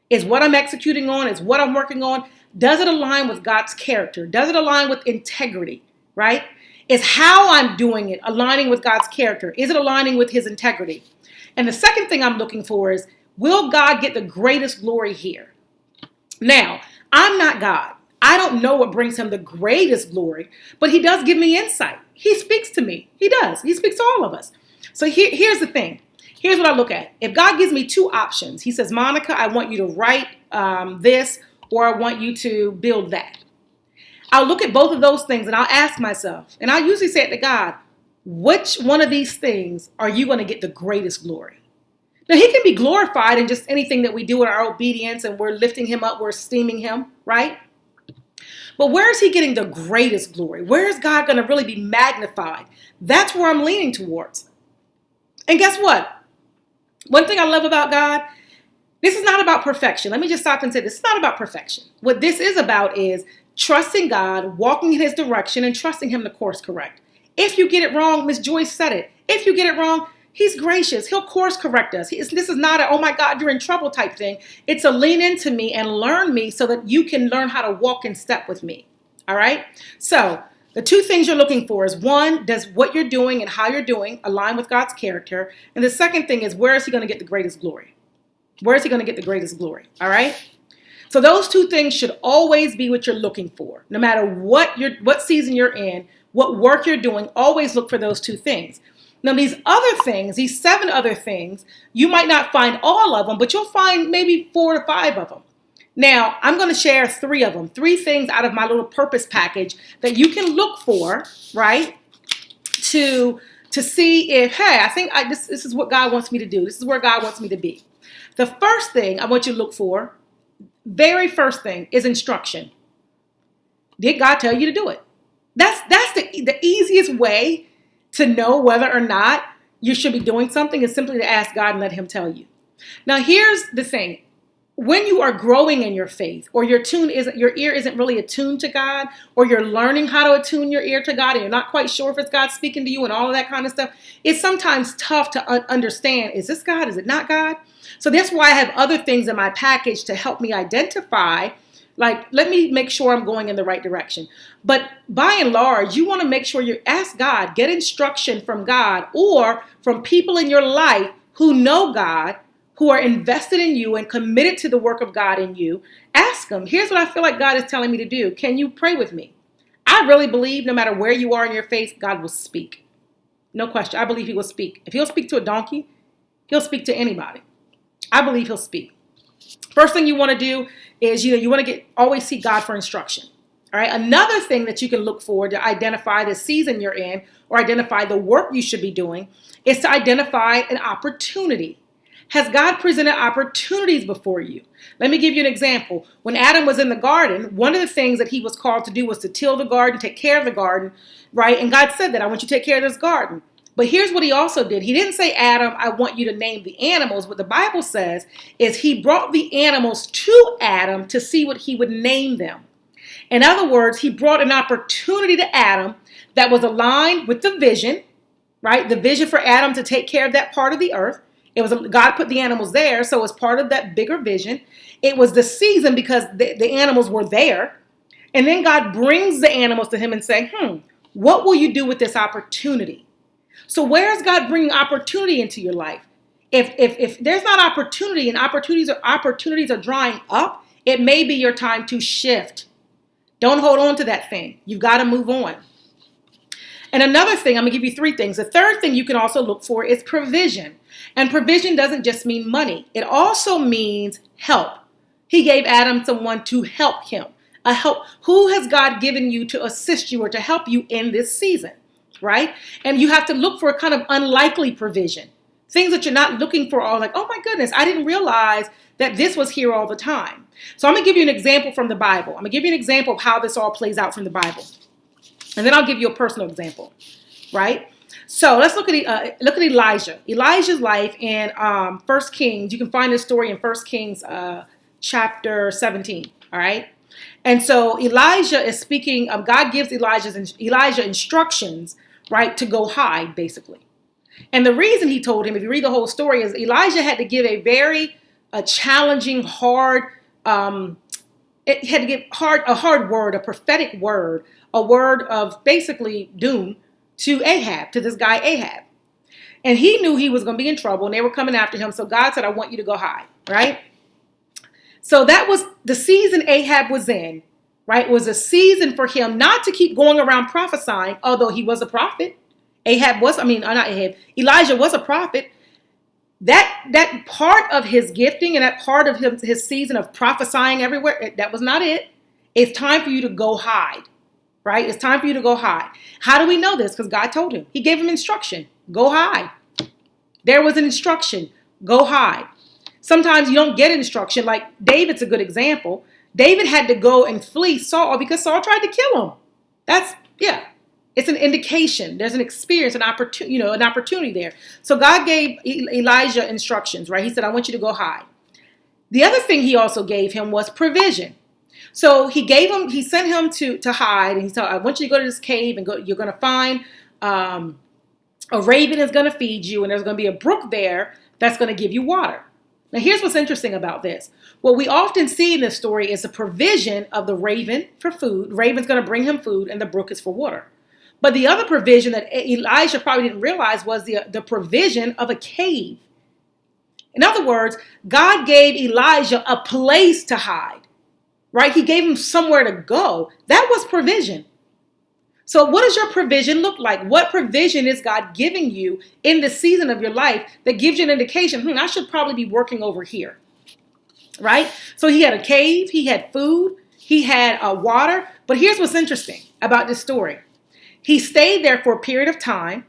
Is what I'm executing on, is what I'm working on, does it align with God's character? Does it align with integrity, right? Is how I'm doing it aligning with God's character? Is it aligning with his integrity? And the second thing I'm looking for is, will God get the greatest glory here? Now, I'm not God. I don't know what brings him the greatest glory, but he does give me insight. He speaks to me. He does. He speaks to all of us. So here's the thing. Here's what I look at. If God gives me 2 options, he says, Monica, I want you to write this, or I want you to build that. I'll look at both of those things and I'll ask myself, and I'll usually say it to God, which one of these things are you going to get the greatest glory? Now, he can be glorified in just anything that we do in our obedience, and we're lifting him up, we're esteeming him, right? But where is he getting the greatest glory? Where is God going to really be magnified? That's where I'm leaning towards. And guess what? One thing I love about God, this is not about perfection. Let me just stop and say this is not about perfection. What this is about is trusting God, walking in his direction, and trusting him to course correct. If you get it wrong, Miss Joyce said it. If you get it wrong, he's gracious. He'll course correct us. This is not a, oh my God, you're in trouble type thing. It's a lean into me and learn me so that you can learn how to walk in step with me. All right? So the two things you're looking for is one, does what you're doing and how you're doing align with God's character? And the second thing is, where is he going to get the greatest glory? Where is he going to get the greatest glory? All right? So those two things should always be what you're looking for. No matter what season you're in, what work you're doing, always look for those two things. Now, these other things, these 7 other things, you might not find all of them, but you'll find maybe 4 to 5 of them. Now, I'm going to share 3 of them, 3 things out of my little purpose package that you can look for, right, to see if, hey, I think this is what God wants me to do. This is where God wants me to be. The first thing I want you to look for, very first thing, is instruction. Did God tell you to do it? That's the easiest way to know whether or not you should be doing something is simply to ask God and let him tell you. Now, here's the thing. When you are growing in your faith, or your ear isn't really attuned to God, or you're learning how to attune your ear to God and you're not quite sure if it's God speaking to you and all of that kind of stuff, it's sometimes tough to understand, is this God? Is it not God? So that's why I have other things in my package to help me identify, like, let me make sure I'm going in the right direction. But by and large, you want to make sure you ask God, get instruction from God or from people in your life who know God, who are invested in you and committed to the work of God in you. Ask them, here's what I feel like God is telling me to do. Can you pray with me? I really believe no matter where you are in your faith, God will speak. No question. I believe he will speak. If he'll speak to a donkey, he'll speak to anybody. I believe he'll speak. First thing you want to do is, you want to always seek God for instruction. All right. Another thing that you can look for to identify the season you're in or identify the work you should be doing is to identify an opportunity. Has God presented opportunities before you? Let me give you an example. When Adam was in the garden, one of the things that he was called to do was to till the garden, take care of the garden, right? And God said that, I want you to take care of this garden. But here's what he also did. He didn't say, Adam, I want you to name the animals. What the Bible says is he brought the animals to Adam to see what he would name them. In other words, he brought an opportunity to Adam that was aligned with the vision, right? The vision for Adam to take care of that part of the earth. It was God put the animals there, so it's part of that bigger vision. It was the season because the animals were there. And then God brings the animals to him and say, what will you do with this opportunity? So where is God bringing opportunity into your life? If there's not opportunity and opportunities are drying up, it may be your time to shift. Don't hold on to that thing. You've got to move on. And another thing, I'm going to give you 3 things. The third thing you can also look for is provision. And provision doesn't just mean money. It also means help. He gave Adam someone to help him. A help. Who has God given you to assist you or to help you in this season? Right? And you have to look for a kind of unlikely provision. Things that you're not looking for are like, oh my goodness, I didn't realize that this was here all the time. So I'm going to give you an example from the Bible. I'm going to give you an example of how this all plays out from the Bible. And then I'll give you a personal example, right? So let's look at Elijah. Elijah's life in 1 Kings. You can find this story in 1 Kings chapter 17, all right? And so Elijah is speaking, God gives Elijah instructions, right, to go hide, basically. And the reason he told him, if you read the whole story, is Elijah had to give a very challenging, hard, it had to give a hard word, a prophetic word, a word of basically doom to Ahab, to this guy Ahab. And he knew he was going to be in trouble and they were coming after him. So God said, I want you to go hide, right? So that was the season Ahab was in, right? It was a season for him not to keep going around prophesying, although he was a prophet. Elijah was a prophet. That part of his gifting and that part of his season of prophesying everywhere, that was not it. It's time for you to go hide, right? It's time for you to go hide. How do we know this? Because God told him. He gave him instruction. Go hide. There was an instruction. Go hide. Sometimes you don't get instruction. Like David's a good example. David had to go and flee Saul because Saul tried to kill him. Yeah. It's an indication. There's an experience, an opportunity there. So God gave Elijah instructions, right? He said, I want you to go hide. The other thing he also gave him was provision. So he sent him to hide, and he said, I want you to go to this cave and you're going to find a raven is going to feed you, and there's going to be a brook there that's going to give you water. Now, here's what's interesting about this. What we often see in this story is the provision of the raven for food. The raven's going to bring him food, and the brook is for water. But the other provision that Elijah probably didn't realize was the provision of a cave. In other words, God gave Elijah a place to hide, right? He gave him somewhere to go. That was provision. So what does your provision look like? What provision is God giving you in the season of your life that gives you an indication, I should probably be working over here, right? So he had a cave, he had food, he had water. But here's what's interesting about this story. He stayed there for a period of time.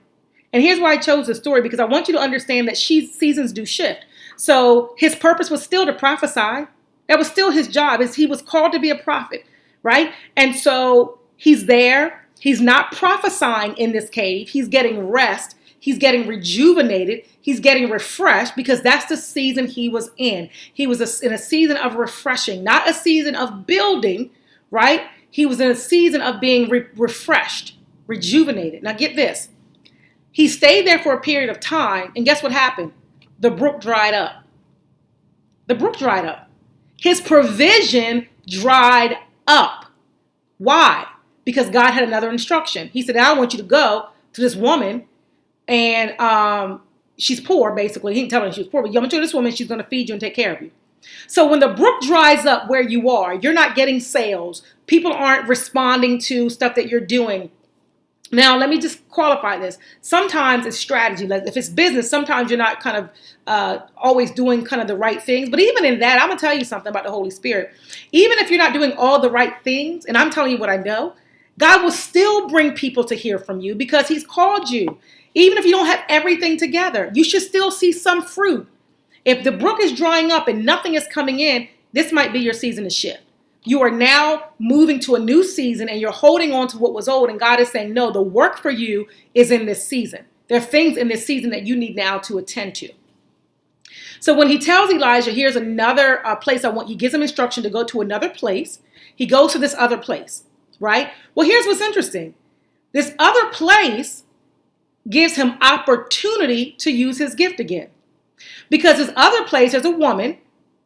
And here's why I chose this story, because I want you to understand that seasons do shift. So his purpose was still to prophesy. That was still his job. He was called to be a prophet, right? And so he's there. He's not prophesying in this cave. He's getting rest. He's getting rejuvenated. He's getting refreshed because that's the season he was in. He was in a season of refreshing, not a season of building, right? He was in a season of being refreshed, rejuvenated. Now get this. He stayed there for a period of time, and guess what happened? The brook dried up. The brook dried up. His provision dried up. Why? Because God had another instruction. He said, now I want you to go to this woman, and she's poor, basically. He didn't tell her she was poor, but you want to go to this woman, she's going to feed you and take care of you. So when the brook dries up where you are, you're not getting sales. People aren't responding to stuff that you're doing. Now, let me just qualify this. Sometimes it's strategy. Like if it's business, sometimes you're not kind of always doing kind of the right things. But even in that, I'm going to tell you something about the Holy Spirit. Even if you're not doing all the right things, and I'm telling you what I know, God will still bring people to hear from you because he's called you. Even if you don't have everything together, you should still see some fruit. If the brook is drying up and nothing is coming in, this might be your season to shift. You are now moving to a new season and you're holding on to what was old. And God is saying, no, the work for you is in this season. There are things in this season that you need now to attend to. So when he tells Elijah, here's another place he gives him instruction to go to another place. He goes to this other place, right? Well, here's what's interesting. This other place gives him opportunity to use his gift again. Because this other place, there's a woman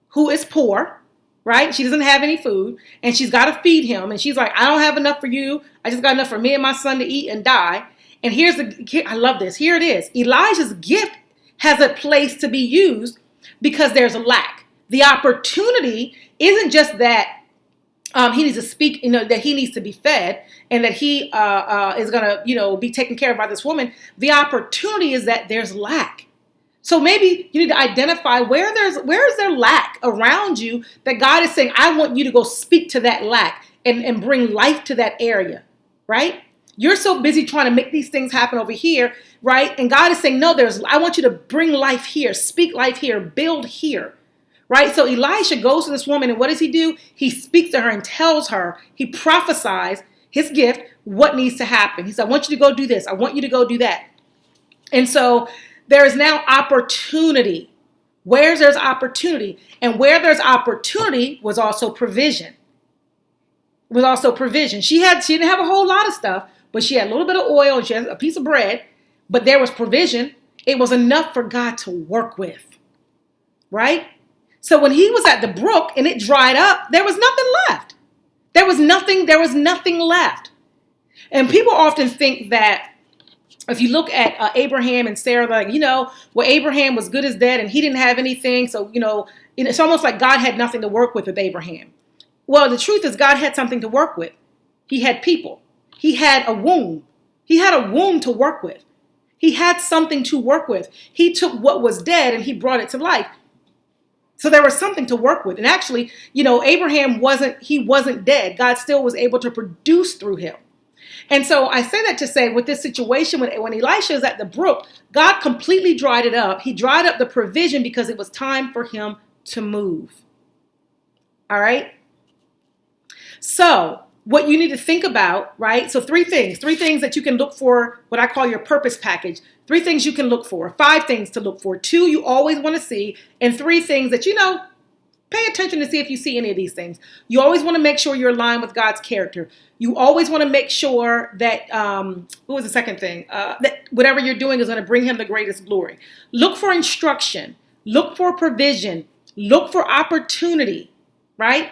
who is poor, right? She doesn't have any food and she's got to feed him. And she's like, I don't have enough for you. I just got enough for me and my son to eat and die. And I love this. Here it is. Elijah's gift has a place to be used because there's a lack. The opportunity isn't just that he needs to speak, that he needs to be fed and that he is going to, be taken care of by this woman. The opportunity is that there's lack. So maybe you need to identify where is there lack around you that God is saying, I want you to go speak to that lack and bring life to that area, right? You're so busy trying to make these things happen over here, right? And God is saying, no, I want you to bring life here, speak life here, build here, right? So Elisha goes to this woman and what does he do? He speaks to her and tells her, he prophesies his gift, what needs to happen. He said, I want you to go do this. I want you to go do that. And so there is now opportunity. There's opportunity. And where there's opportunity was also provision. She didn't have a whole lot of stuff, but she had a little bit of oil and she had a piece of bread, but there was provision. It was enough for God to work with, right? So when he was at the brook and it dried up, there was nothing left. There was nothing left. And people often think that if you look at Abraham and Sarah, Abraham was good as dead and he didn't have anything. So, it's almost like God had nothing to work with Abraham. Well, the truth is God had something to work with. He had people. He had a womb. He had a womb to work with. He had something to work with. He took what was dead and he brought it to life. So there was something to work with. And actually, Abraham wasn't dead. God still was able to produce through him. And so I say that to say with this situation, when Elisha is at the brook, God completely dried it up. He dried up the provision because it was time for him to move. All right. So what you need to think about, right? So three things that you can look for, what I call your purpose package. 3 things you can look for, 5 things to look for, 2 you always want to see, and 3 things that, pay attention to see if you see any of these things. You always want to make sure you're aligned with God's character. You always want to make sure that, what was the second thing? That whatever you're doing is going to bring him the greatest glory. Look for instruction. Look for provision. Look for opportunity, right?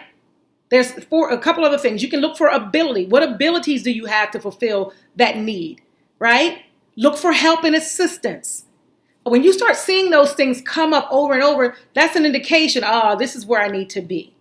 There's a couple other things. You can look for ability. What abilities do you have to fulfill that need, right? Look for help and assistance. When you start seeing those things come up over and over, that's an indication, this is where I need to be.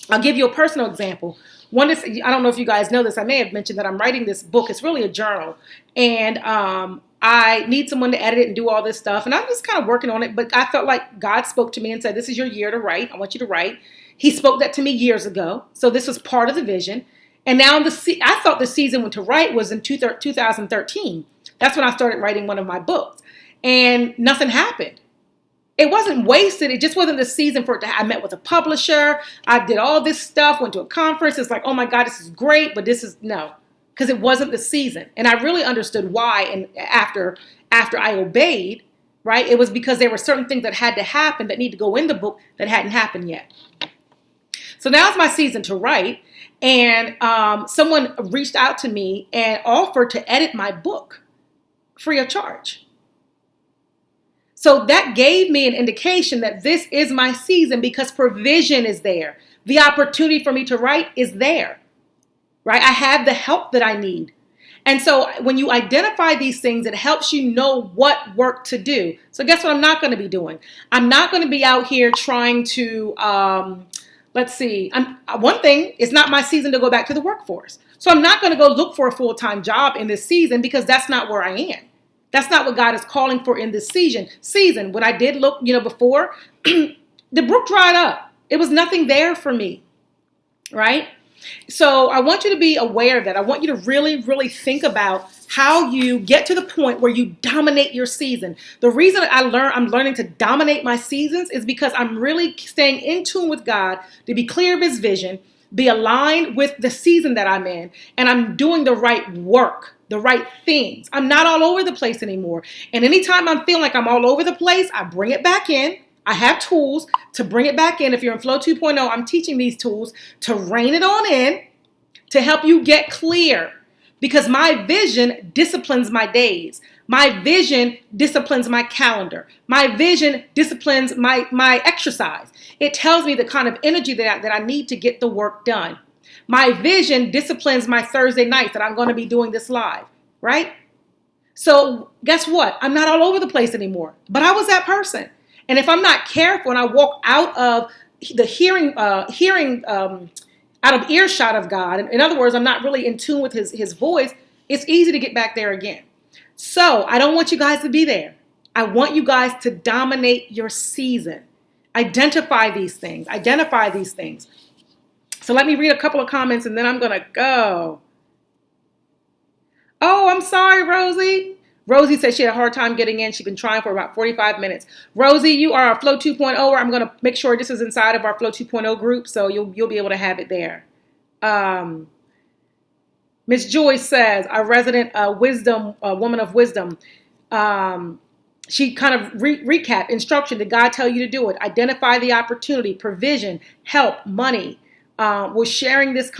I'll give you a personal example. One is, I don't know if you guys know this, I may have mentioned that I'm writing this book. It's really a journal. And I need someone to edit it and do all this stuff. And I'm just kind of working on it. But I felt like God spoke to me and said, this is your year to write. I want you to write. He spoke that to me years ago. So this was part of the vision. And now I thought the season to write was in 2013. That's when I started writing one of my books. And nothing happened. It wasn't wasted. It just wasn't the season for it to happen. I met with a publisher. I did all this stuff, went to a conference. It's like, oh my God, this is great. But this is no, because it wasn't the season. And I really understood why. And after I obeyed, right, it was because there were certain things that had to happen that need to go in the book that hadn't happened yet. So now's my season to write. And someone reached out to me and offered to edit my book free of charge. So that gave me an indication that this is my season because provision is there. The opportunity for me to write is there, right? I have the help that I need. And so when you identify these things, it helps you know what work to do. So guess what I'm not going to be doing? I'm not going to be out here trying to, one thing, it's not my season to go back to the workforce. So I'm not going to go look for a full-time job in this season because that's not where I am. That's not what God is calling for in this season. When I did look, before, the brook dried up. It was nothing there for me, right? So I want you to be aware of that. I want you to really, really think about how you get to the point where you dominate your season. The reason I'm learning to dominate my seasons is because I'm really staying in tune with God to be clear of his vision, be aligned with the season that I'm in, and I'm doing the right work, the right things. I'm not all over the place anymore. And anytime I'm feeling like I'm all over the place, I bring it back in. I have tools to bring it back in. If you're in Flow 2.0, I'm teaching these tools to rein it on in, to help you get clear. Because my vision disciplines my days. My vision disciplines my calendar. My vision disciplines my exercise. It tells me the kind of energy that I need to get the work done. My vision disciplines my Thursday nights that I'm going to be doing this live, right? So guess what? I'm not all over the place anymore, but I was that person. And if I'm not careful and I walk out of the out of earshot of God, in other words, I'm not really in tune with his voice, it's easy to get back there again. So I don't want you guys to be there. I want you guys to dominate your season. Identify these things. So let me read a couple of comments and then I'm going to go. Oh, I'm sorry, Rosie. Rosie said she had a hard time getting in. She's been trying for about 45 minutes. Rosie, you are a Flow 2.0. I'm going to make sure this is inside of our Flow 2.0 group, so you'll be able to have it there. Miss Joyce says, our resident woman of wisdom, she kind of recap instruction. Did God tell you to do it? Identify the opportunity, provision, help, money. I will share this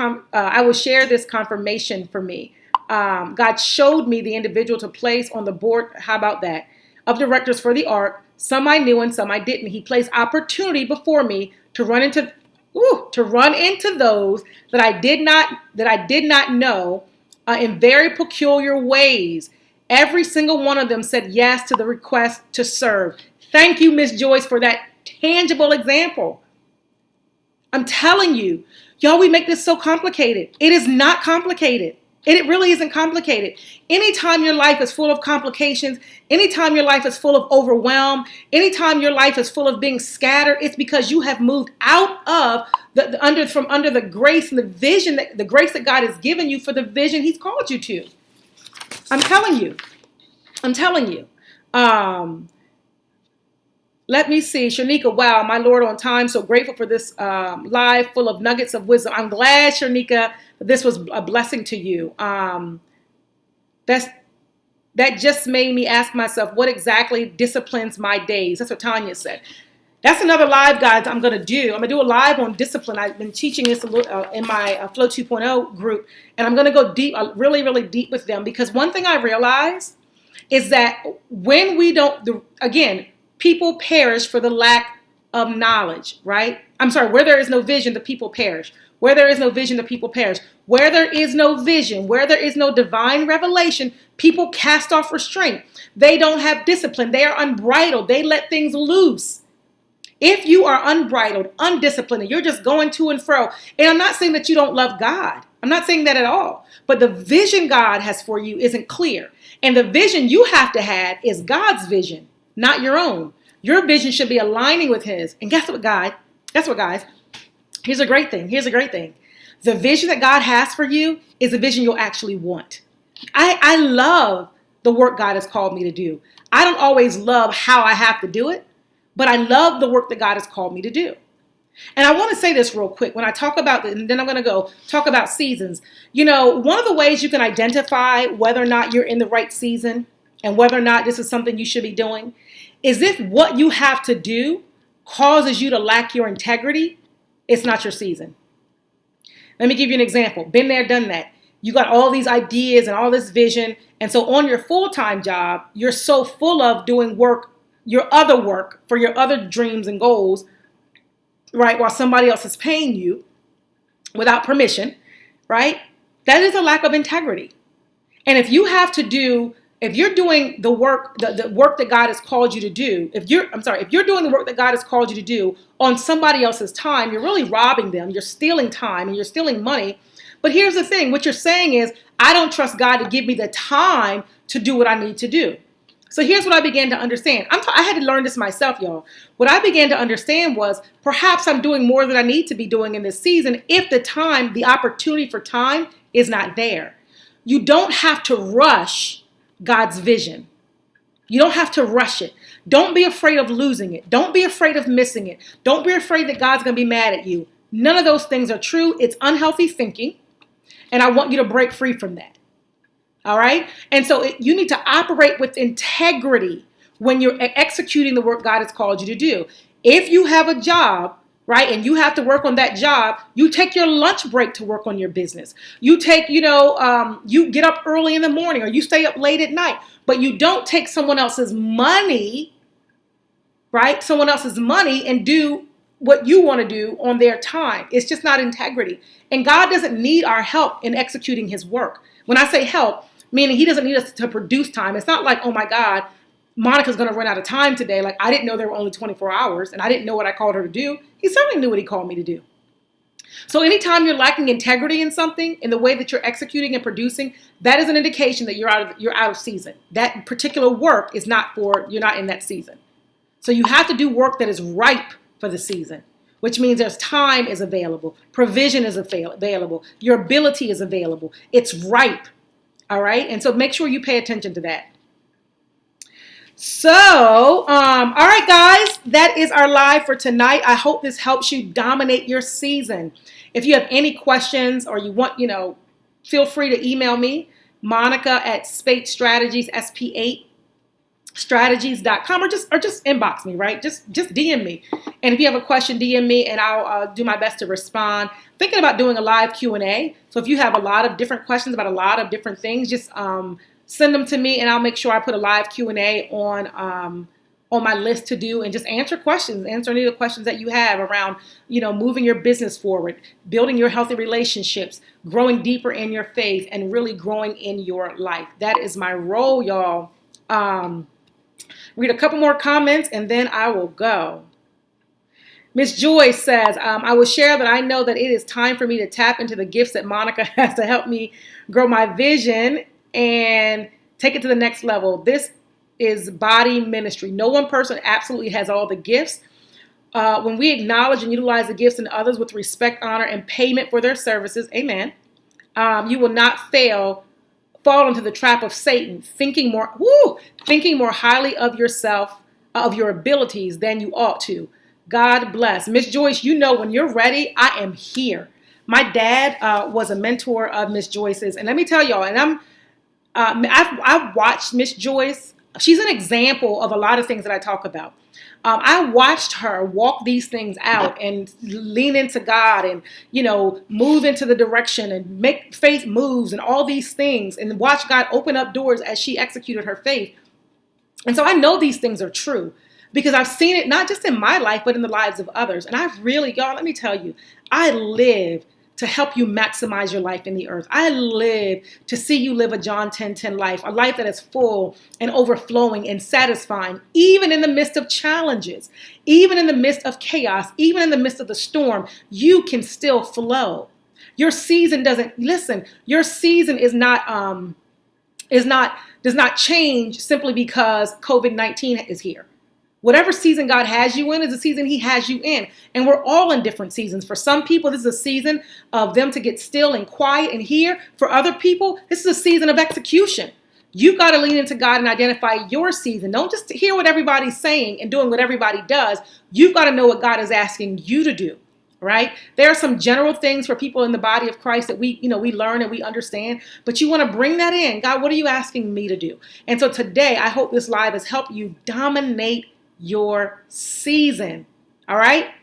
confirmation for me. God showed me the individual to place on the board. How about that? Of directors for the ark. Some I knew and some I didn't. He placed opportunity before me to run into those that I did not know in very peculiar ways. Every single one of them said yes to the request to serve. Thank you, Miss Joyce, for that tangible example. I'm telling you, y'all, we make this so complicated. It is not complicated. And it really isn't complicated. Anytime your life is full of complications, anytime your life is full of overwhelm, anytime your life is full of being scattered, it's because you have moved out of from under the grace and the vision, the grace that God has given you for the vision He's called you to. I'm telling you. I'm telling you. Let me see. Shanika, wow, my Lord, on time. So grateful for this live full of nuggets of wisdom. I'm glad, Shanika, that this was a blessing to you. That just made me ask myself, what exactly disciplines my days? That's what Tanya said. That's another live, guys, I'm going to do. I'm going to do a live on discipline. I've been teaching this in my Flow 2.0 group, and I'm going to go deep, really, really deep with them, because one thing I realized is that when we don't, again, people perish for the lack of knowledge, right? I'm sorry, where there is no vision, the people perish. Where there is no vision, the people perish. Where there is no vision, where there is no divine revelation, people cast off restraint. They don't have discipline. They are unbridled. They let things loose. If you are unbridled, undisciplined, and you're just going to and fro, and I'm not saying that you don't love God. I'm not saying that at all. But the vision God has for you isn't clear. And the vision you have to have is God's vision, not your own. Your vision should be aligning with His. And guess what, guys? Here's a great thing. The vision that God has for you is a vision you'll actually want. I love the work God has called me to do. I don't always love how I have to do it, but I love the work that God has called me to do. And I want to say this real quick. When I talk about it, and then I'm going to go talk about seasons. You know, one of the ways you can identify whether or not you're in the right season and whether or not this is something you should be doing is if what you have to do causes you to lack your integrity, it's not your season. Let me give you an example. Been there, done that. You got all these ideas and all this vision. And so on your full-time job, you're so full of doing work, your other work for your other dreams and goals, right? While somebody else is paying you without permission, right? That is a lack of integrity. And if you're doing the work, the work that God has called you to do, if you're doing the work that God has called you to do on somebody else's time, you're really robbing them. You're stealing time and you're stealing money. But here's the thing. What you're saying is, I don't trust God to give me the time to do what I need to do. So here's what I began to understand. I had to learn this myself, y'all. What I began to understand was perhaps I'm doing more than I need to be doing in this season if the opportunity for time is not there. You don't have to rush God's vision. You don't have to rush it. Don't be afraid of losing it. Don't be afraid of missing it. Don't be afraid that God's going to be mad at you. None of those things are true. It's unhealthy thinking. And I want you to break free from that. All right? And so you need to operate with integrity when you're executing the work God has called you to do. If you have a job, right, and you have to work on that job, you take your lunch break to work on your business. You take, you get up early in the morning or you stay up late at night, but you don't take someone else's money, right, and do what you want to do on their time. It's just not integrity. And God doesn't need our help in executing His work. When I say help, meaning He doesn't need us to produce time. It's not like, oh my God, Monica's going to run out of time today. Like, I didn't know there were only 24 hours and I didn't know what I called her to do. He certainly knew what He called me to do. So anytime you're lacking integrity in something, in the way that you're executing and producing, that is an indication that you're out of season. That particular work is you're not in that season. So you have to do work that is ripe for the season, which means there's time is available. Provision is available. Your ability is available. It's ripe. All right. And so make sure you pay attention to that. So, all right, guys, that is our live for tonight. I hope this helps you dominate your season. If you have any questions or you want, feel free to email me, Monica at Spate Strategies, SP8 strategies.com, or just inbox me, right? Just DM me. And if you have a question, DM me and I'll do my best to respond. Thinking about doing a live Q&A. So if you have a lot of different questions about a lot of different things, just send them to me and I'll make sure I put a live Q&A on my list to do and just answer any of the questions that you have around, moving your business forward, building your healthy relationships, growing deeper in your faith, and really growing in your life. That is my role, y'all. Read a couple more comments and then I will go. Miss Joy says, I will share that I know that it is time for me to tap into the gifts that Monica has to help me grow my vision and take it to the next level. This is body ministry. No one person absolutely has all the gifts. When we acknowledge and utilize the gifts in others with respect, honor, and payment for their services, amen, you will not fall into the trap of Satan, thinking more highly of yourself, of your abilities than you ought to. God bless. Miss Joyce, you know when you're ready, I am here. My dad was a mentor of Miss Joyce's, and let me tell y'all, and I've watched Miss Joyce. She's an example of a lot of things that I talk about. I watched her walk these things out and lean into God and, move into the direction and make faith moves and all these things and watch God open up doors as she executed her faith. And so I know these things are true because I've seen it not just in my life, but in the lives of others. And y'all, let me tell you, I live to help you maximize your life in the earth. I live to see you live a John 10:10 life, a life that is full and overflowing and satisfying, even in the midst of challenges, even in the midst of chaos, even in the midst of the storm, you can still flow. Your season your season does not change simply because COVID-19 is here. Whatever season God has you in is the season he has you in. And we're all in different seasons. For some people, this is a season of them to get still and quiet and hear. For other people, this is a season of execution. You've got to lean into God and identify your season. Don't just hear what everybody's saying and doing what everybody does. You've got to know what God is asking you to do, right? There are some general things for people in the body of Christ that we learn and we understand, but you want to bring that in. God, what are you asking me to do? And so today, I hope this live has helped you dominate your season. All right,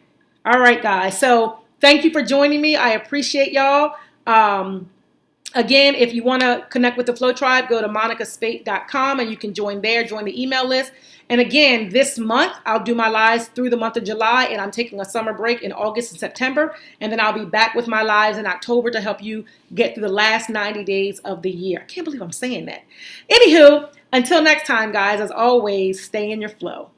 guys. So thank you for joining me. I appreciate y'all. Again, if you want to connect with the Flow Tribe, go to monicaspate.com and you can join the email list. And again, this month, I'll do my lives through the month of July, and I'm taking a summer break in August and September. And then I'll be back with my lives in October to help you get through the last 90 days of the year. I can't believe I'm saying that. Anywho, until next time, guys, as always, stay in your flow.